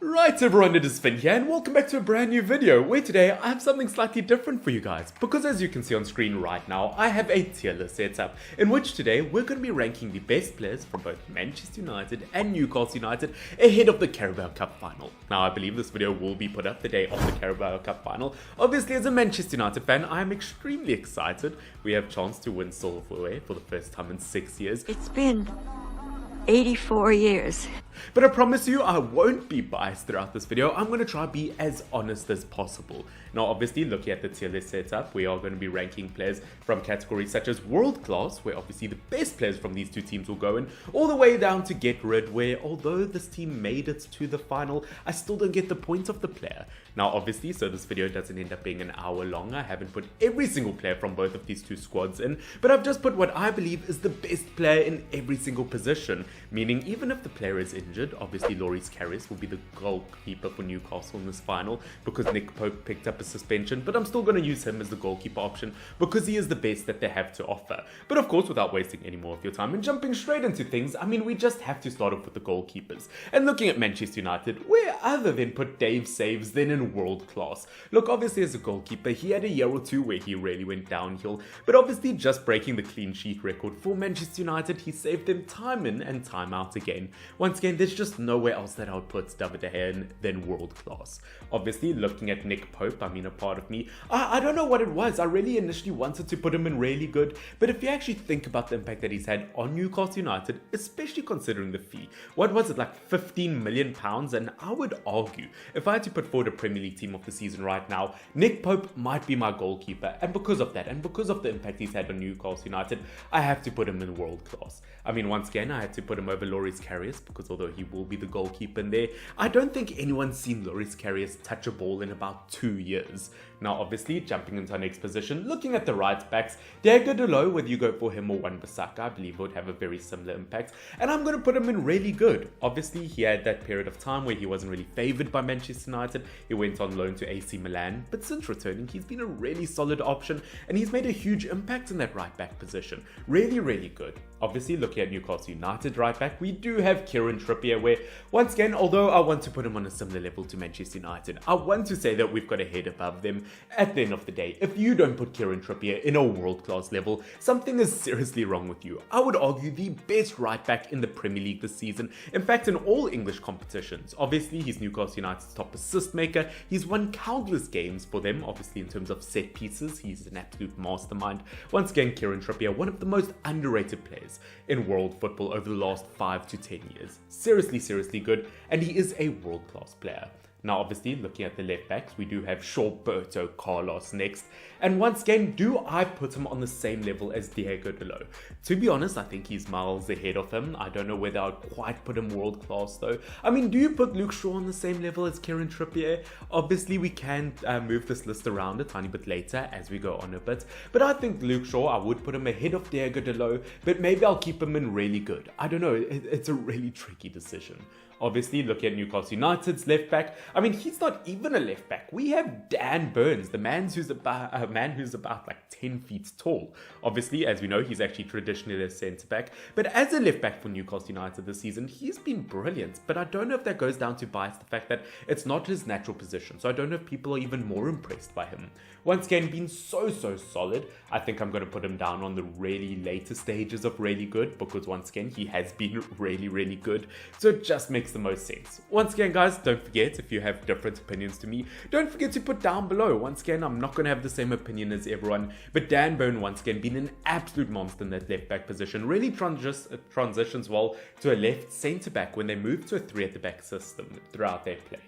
Right everyone, it is Finn here and welcome back to a brand new video where today I have something slightly different for you guys because as you can see on screen right now I have a tier list set up in which today we're going to be ranking the best players from both Manchester United and Newcastle United ahead of the Carabao Cup final. Now I believe this video will be put up the day of the Carabao Cup final. Obviously as a Manchester United fan I am extremely excited. We have a chance to win silverware for the first time in 6 years. It's been 84 years. But I promise you I won't be biased throughout this video. I'm going to try to be as honest as possible. Now obviously looking at the tier list setup, we are going to be ranking players from categories such as world class, where obviously the best players from these two teams will go in, all the way down to get rid, where although this team made it to the final, I still don't get the point of the player. Now obviously, so this video doesn't end up being an hour long, I haven't put every single player from both of these two squads in, but I've just put what I believe is the best player in every single position, meaning even if the player is injured, obviously Karius will be the goalkeeper for Newcastle in this final because Nick Pope picked up a suspension, but I'm still going to use him as the goalkeeper option because he is the best that they have to offer. But of course, without wasting any more of your time and jumping straight into things, I mean, we just have to start off with the goalkeepers. And looking at Manchester United, where other than put Dave saves then in world class. Look, obviously as a goalkeeper, he had a year or two where he really went downhill, but obviously just breaking the clean sheet record for Manchester United, he saved them time in and time out again. Once again, there's just nowhere else that I would put David De Gea in than world class. Obviously, looking at Nick Pope, I mean, a part of me, I don't know what it was. I really initially wanted to put him in really good, but if you actually think about the impact that he's had on Newcastle United, especially considering the fee, what was it, like £15 million? And I would argue, if I had to put forward a Premier League team of the season right now, Nick Pope might be my goalkeeper, and because of that, and because of the impact he's had on Newcastle United, I have to put him in world class. I mean, once again, I had to put him over Karius because although he will be the goalkeeper in there, I don't think anyone's seen Karius touch a ball in about 2 years. Now obviously, jumping into our next position, looking at the right backs, Diego Dalot, whether you go for him or Wan-Bissaka, I believe would have a very similar impact, and I'm going to put him in really good. Obviously, he had that period of time where he wasn't really favoured by Manchester United. He went on loan to AC Milan, but since returning, he's been a really solid option, and he's made a huge impact in that right back position. Really, really good. Obviously, looking at Newcastle United right back, we do have Trippier, where, once again, although I want to put him on a similar level to Manchester United, I want to say that we've got a head above them. At the end of the day, if you don't put Trippier in a world-class level, something is seriously wrong with you. I would argue the best right back in the Premier League this season, in fact in all English competitions. Obviously, he's Newcastle United's top assist maker, he's won countless games for them, obviously in terms of set pieces, he's an absolute mastermind. Once again, Trippier, one of the most underrated players in world football over the last 5 to 10 years. Seriously good, and he is a world-class player. Now obviously, looking at the left backs, we do have Roberto Carlos next, and once again, do I put him on the same level as Diego Dalot? To be honest, I think he's miles ahead of him. I don't know whether I'd quite put him world class though. I mean, do you put Luke Shaw on the same level as Trippier? Obviously, we can move this list around a tiny bit later as we go on a bit, but I think Luke Shaw, I would put him ahead of Diego Dalot, but maybe I'll keep him in really good. I don't know, it's a really tricky decision. Obviously, looking at Newcastle United's left back, I mean, he's not even a left back. We have Dan Burns, the man who's about like 10 feet tall. Obviously, as we know, he's actually traditionally a centre back, but as a left back for Newcastle United this season, he's been brilliant. But I don't know if that goes down to bias, the fact that it's not his natural position. So I don't know if people are even more impressed by him. Once again, been so solid. I think I'm going to put him down on the really later stages of really good because once again, he has been really good. So it just makes the most sense. Once again, guys, don't forget, if you have different opinions to me, don't forget to put down below. Once again, I'm not going to have the same opinion as everyone, but Dan Burn, once again, been an absolute monster in that left back position, really transitions well to a left centre back when they move to a 3 at the back system throughout their play.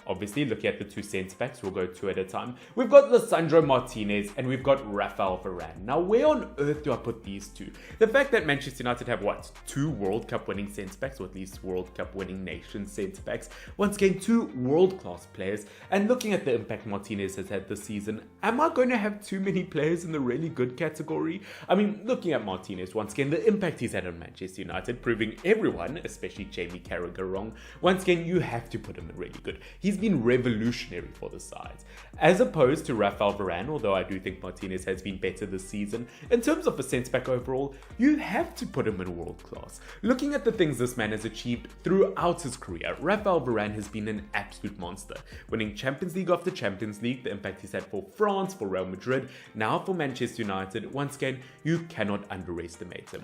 Obviously, looking at the two centre-backs, we'll go 2 at a time. We've got Lisandro Martinez and we've got Rafael Varane. Now, where on earth do I put these two? The fact that Manchester United have, 2 World Cup winning centre-backs, or at least World Cup winning nation centre-backs. Once again, 2 world-class players. And looking at the impact Martinez has had this season, am I going to have too many players in the really good category? I mean, looking at Martinez, once again, the impact he's had on Manchester United, proving everyone, especially Jamie Carragher, wrong. Once again, you have to put him in really good. He's he's been revolutionary for the sides. As opposed to Rafael Varane, although I do think Martinez has been better this season, in terms of a centre-back overall, you have to put him in world class. Looking at the things this man has achieved throughout his career, Rafael Varane has been an absolute monster, winning Champions League after Champions League, the impact he's had for France, for Real Madrid, now for Manchester United. Once again, you cannot underestimate him.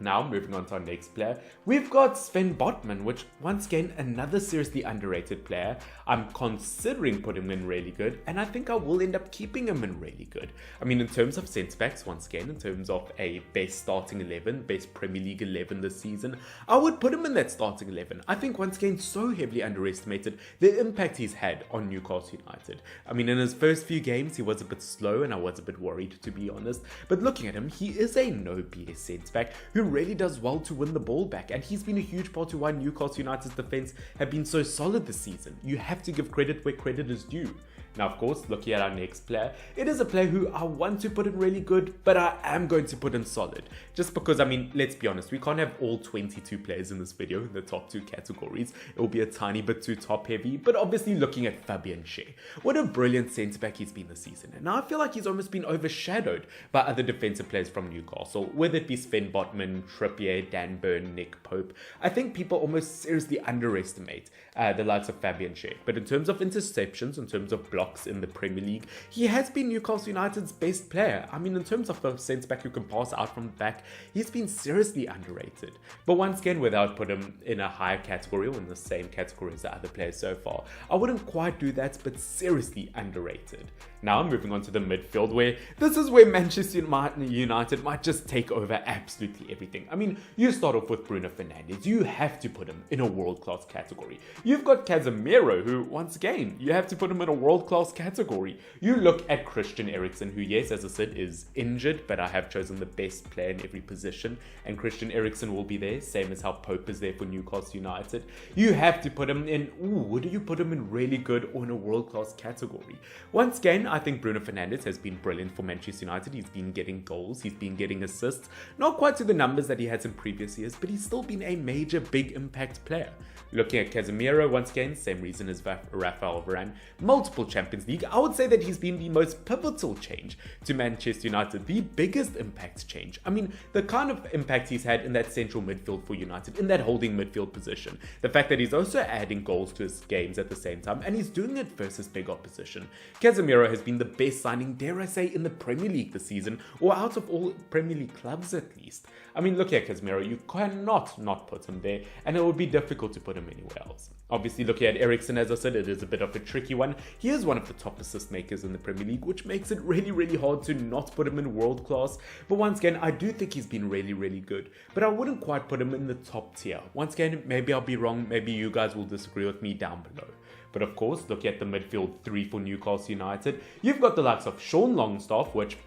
Now, moving on to our next player, we've got Sven Botman, which, once again, another seriously underrated player. I'm considering putting him in really good, and I think I will end up keeping him in really good. I mean, in terms of centre-backs, once again, in terms of a best starting 11, best Premier League 11 this season, I would put him in that starting 11. I think, once again, so heavily underestimated the impact he's had on Newcastle United. I mean, in his first few games, he was a bit slow, and I was a bit worried, to be honest. But looking at him, he is a no BS centre-back who really does well to win the ball back, and he's been a huge part to why Newcastle United's defense have been so solid this season. You have to give credit where credit is due. Now, of course, looking at our next player, it is a player who I want to put in really good, but I am going to put in solid. Just because, I mean, let's be honest, we can't have all 22 players in this video in the top two categories. It will be a tiny bit too top heavy, but obviously looking at Fabian Schär. What a brilliant centre-back he's been this season. And now I feel like he's almost been overshadowed by other defensive players from Newcastle, whether it be Sven Botman, Trippier, Dan Burn, Nick Pope. I think people almost seriously underestimate the likes of Fabian Schär. But in terms of interceptions, in terms of blocks in the Premier League, he has been Newcastle United's best player. I mean, in terms of a centre-back who can pass out from the back, he's been seriously underrated. But once again, without put him in a higher category or in the same category as the other players so far, I wouldn't quite do that, but seriously underrated. Now, moving on to the midfield, where this is where Manchester United might just take over absolutely everything. I mean, you start off with Bruno Fernandes. You have to put him in a world-class category. You've got Casemiro, who, once again, you have to put him in a world-class category. You look at Christian Eriksen, who, yes, as I said, is injured, but I have chosen the best player in every position, and Christian Eriksen will be there, same as how Pope is there for Newcastle United. You have to put him in, would you put him in really good or in a world-class category? Once again, I think Bruno Fernandes has been brilliant for Manchester United. He's been getting goals, he's been getting assists, not quite to the numbers that he has in previous years, but he's still been a major big impact player. Looking at Casemiro, once again, same reason as Rafael Varane, multiple Champions League. I would say that he's been the most pivotal change to Manchester United, the biggest impact change. I mean, the kind of impact he's had in that central midfield for United, in that holding midfield position. The fact that he's also adding goals to his games at the same time, and he's doing it versus big opposition. Casemiro has been the best signing, dare I say, in the Premier League this season, or out of all Premier League clubs at least. I mean, look at Casemiro, you cannot not put him there, and it would be difficult to put him anywhere else. Obviously, looking at Eriksen, as I said, it is a bit of a tricky one. He is one of the top assist makers in the Premier League, which makes it really, really hard to not put him in world class. But once again, I do think he's been really, really good, but I wouldn't quite put him in the top tier. Once again, maybe I'll be wrong, maybe you guys will disagree with me down below. But of course, look at the midfield three for Newcastle United. You've got the likes of Sean Longstaff, which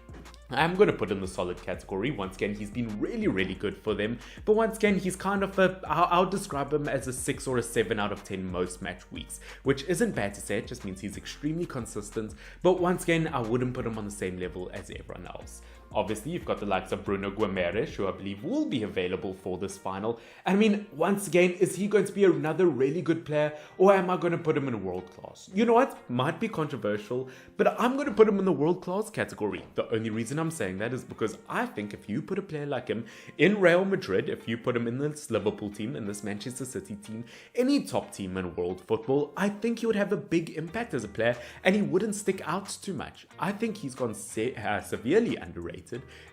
I'm going to put in the solid category. Once again, he's been really, really good for them. But once again, he's kind of I'll describe him as a 6 or a 7 out of 10 most match weeks, which isn't bad to say. It just means he's extremely consistent. But once again, I wouldn't put him on the same level as everyone else. Obviously, you've got the likes of Bruno Guimaraes, who I believe will be available for this final. I mean, once again, is he going to be another really good player, or am I going to put him in world class? You know what? Might be controversial, but I'm going to put him in the world class category. The only reason I'm saying that is because I think if you put a player like him in Real Madrid, if you put him in this Liverpool team, in this Manchester City team, any top team in world football, I think he would have a big impact as a player, and he wouldn't stick out too much. I think he's gone severely underrated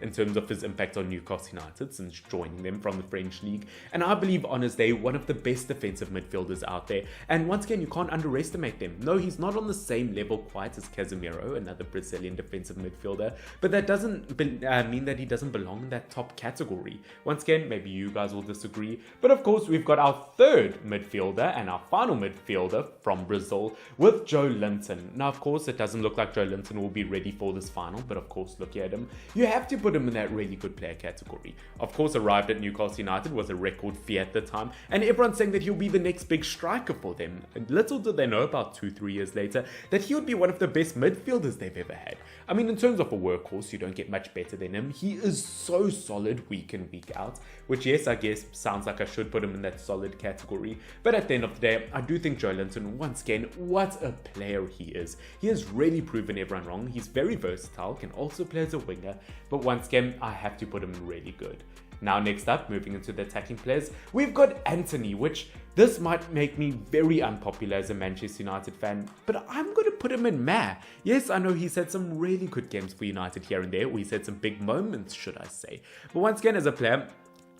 in terms of his impact on Newcastle United since joining them from the French league, and I believe on his day one of the best defensive midfielders out there. And once again, you can't underestimate them. No, he's not on the same level quite as Casemiro, another Brazilian defensive midfielder, but that doesn't mean that he doesn't belong in that top category. Once again, maybe you guys will disagree, but of course we've got our third midfielder and our final midfielder from Brazil with Joe Linton. Now, of course, it doesn't look like Joe Linton will be ready for this final, but of course, look at him. you have to put him in that really good player category. Of course, arrived at Newcastle United was a record fee at the time, and everyone's saying that he'll be the next big striker for them. And little did they know about 2-3 years later that he would be one of the best midfielders they've ever had. I mean, in terms of a workhorse, you don't get much better than him. He is so solid week in, week out, which, yes, I guess sounds like I should put him in that solid category. But at the end of the day, I do think Joe Linton, once again, what a player he is. He has really proven everyone wrong. He's very versatile, can also play as a winger, but once again, I have to put him in really good. Now, next up, moving into the attacking players, we've got Anthony, which this might make me very unpopular as a Manchester United fan, but I'm going to put him in meh. Yes, I know he's had some really good games for United here and there, or he's had some big moments, should I say. But once again, as a player,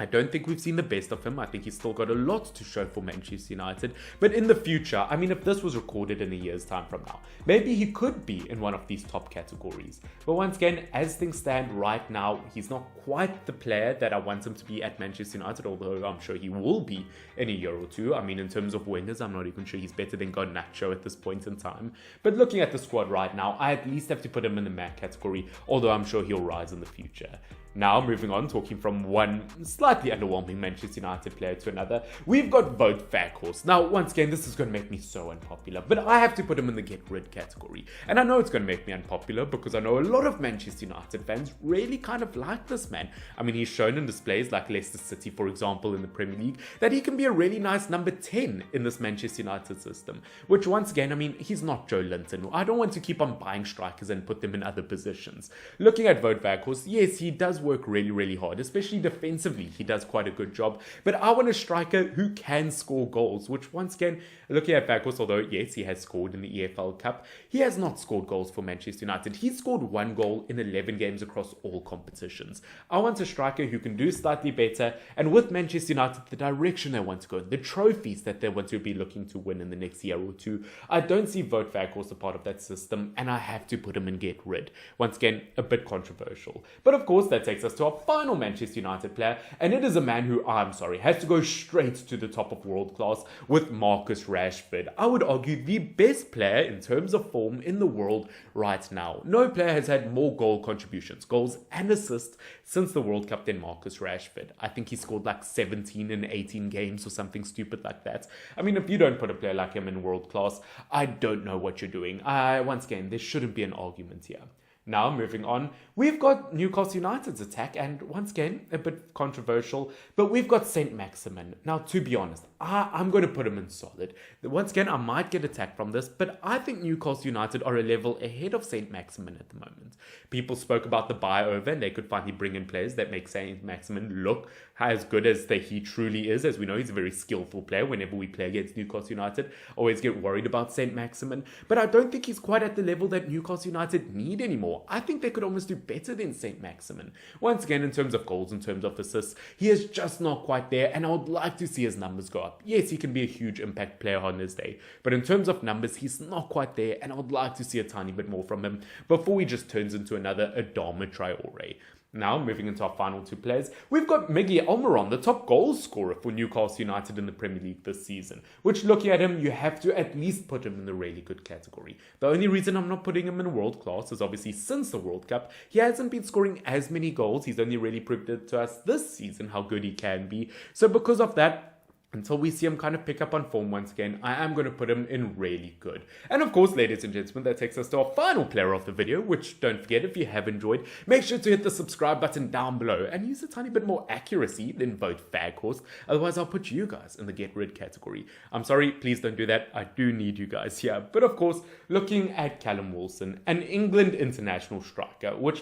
I don't think we've seen the best of him. I think he's still got a lot to show for Manchester United. But in the future, I mean, if this was recorded in a year's time from now, maybe he could be in one of these top categories. But once again, as things stand right now, he's not quite the player that I want him to be at Manchester United, although I'm sure he will be in a year or two. I mean, in terms of wingers, I'm not even sure he's better than Garnacho at this point in time. But looking at the squad right now, I at least have to put him in the meh category, although I'm sure he'll rise in the future. Now, moving on, talking from one slightly underwhelming Manchester United player to another, we've got Wout Weghorst. Now, once again, this is going to make me so unpopular, but I have to put him in the get rid category. And I know it's going to make me unpopular because I know a lot of Manchester United fans really kind of like this man. I mean, he's shown in displays like Leicester City, for example, in the Premier League, that he can be a really nice number 10 in this Manchester United system. Which, once again, I mean, he's not Joe Linton. I don't want to keep on buying strikers and put them in other positions. Looking at Wout Weghorst, yes, he does work really hard, especially defensively. He does quite a good job, but I want a striker who can score goals, which once again, looking at Weghorst, although yes, he has scored in the EFL Cup, he has not scored goals for Manchester United. He's scored 1 goal in 11 games across all competitions. I want a striker who can do slightly better, and with Manchester United, the direction they want to go, the trophies that they want to be looking to win in the next year or two, I don't see Wout Weghorst a part of that system, and I have to put him in get rid. Once again, a bit controversial. But of course, that takes us to our final Manchester United player, and it is a man who, I'm sorry, has to go straight to the top of world class with Marcus Rashford. I would argue the best player in terms of form in the world right now. No player has had more goal contributions, goals and assists since the World Cup than Marcus Rashford. I think he scored like 17 in 18 games or something stupid like that. I mean, if you don't put a player like him in world class, I don't know what you're doing. Once again, there shouldn't be an argument here. Now, moving on, we've got Newcastle United's attack, and once again, a bit controversial, but we've got St. Maximin. Now, to be honest, I'm going to put him in solid. Once again, I might get attacked from this, but I think Newcastle United are a level ahead of St. Maximin at the moment. People spoke about the buy over, and they could finally bring in players that make St. Maximin look as good as he truly is. As we know, he's a very skillful player. Whenever we play against Newcastle United, always get worried about St. Maximin, but I don't think he's quite at the level that Newcastle United need anymore. I think they could almost do better than St. Maximin. Once again, in terms of goals, in terms of assists, he is just not quite there, and I would like to see his numbers go up. Yes, he can be a huge impact player on his day, but in terms of numbers, he's not quite there, and I would like to see a tiny bit more from him before he just turns into another Adama Traore. Now, moving into our final two players, we've got Miggy Almiron, the top goal scorer for Newcastle United in the Premier League this season, which, looking at him, you have to at least put him in the really good category. The only reason I'm not putting him in world class is obviously since the World Cup, he hasn't been scoring as many goals. He's only really proved it to us this season how good he can be. So because of that, until we see him kind of pick up on form once again, I am going to put him in really good. And of course, ladies and gentlemen, that takes us to our final player of the video, which don't forget, if you have enjoyed, make sure to hit the subscribe button down below and use a tiny bit more accuracy than Wout Weghorst. Otherwise, I'll put you guys in the get rid category. I'm sorry, please don't do that. I do need you guys here. But of course, looking at Callum Wilson, an England international striker, which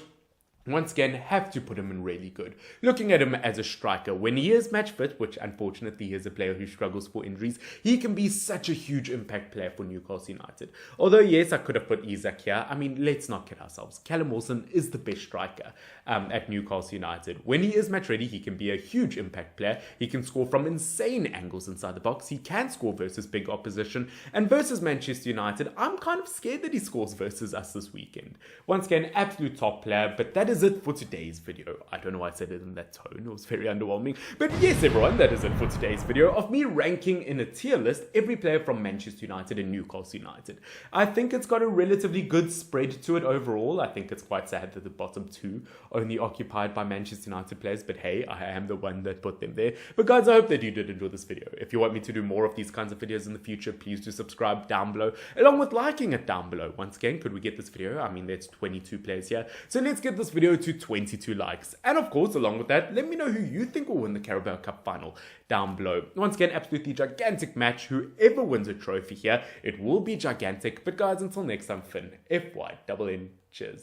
once again, have to put him in really good. Looking at him as a striker, when he is match fit, which unfortunately he is a player who struggles for injuries, he can be such a huge impact player for Newcastle United. Although, yes, I could have put Isak here. I mean, let's not kid ourselves. Callum Wilson is the best striker at Newcastle United. When he is match ready, he can be a huge impact player. He can score from insane angles inside the box. He can score versus big opposition. And versus Manchester United, I'm kind of scared that he scores versus us this weekend. Once again, absolute top player, but that is is it for today's video. I don't know why I said it in that tone. It was very underwhelming. But yes, everyone, that is it for today's video of me ranking in a tier list every player from Manchester United and Newcastle United. I think it's got a relatively good spread to it overall. I think it's quite sad that the bottom two only occupied by Manchester United players. But hey, I am the one that put them there. But guys, I hope that you did enjoy this video. If you want me to do more of these kinds of videos in the future, please do subscribe down below, along with liking it down below. Once again, could we get this video? I mean, there's 22 players here. So let's get this video to 22 likes. And of course, along with that, let me know who you think will win the Carabao Cup final down below. Once again, absolutely gigantic match. Whoever wins a trophy here, it will be gigantic. But guys, until next time, Finn, FY, double N, cheers.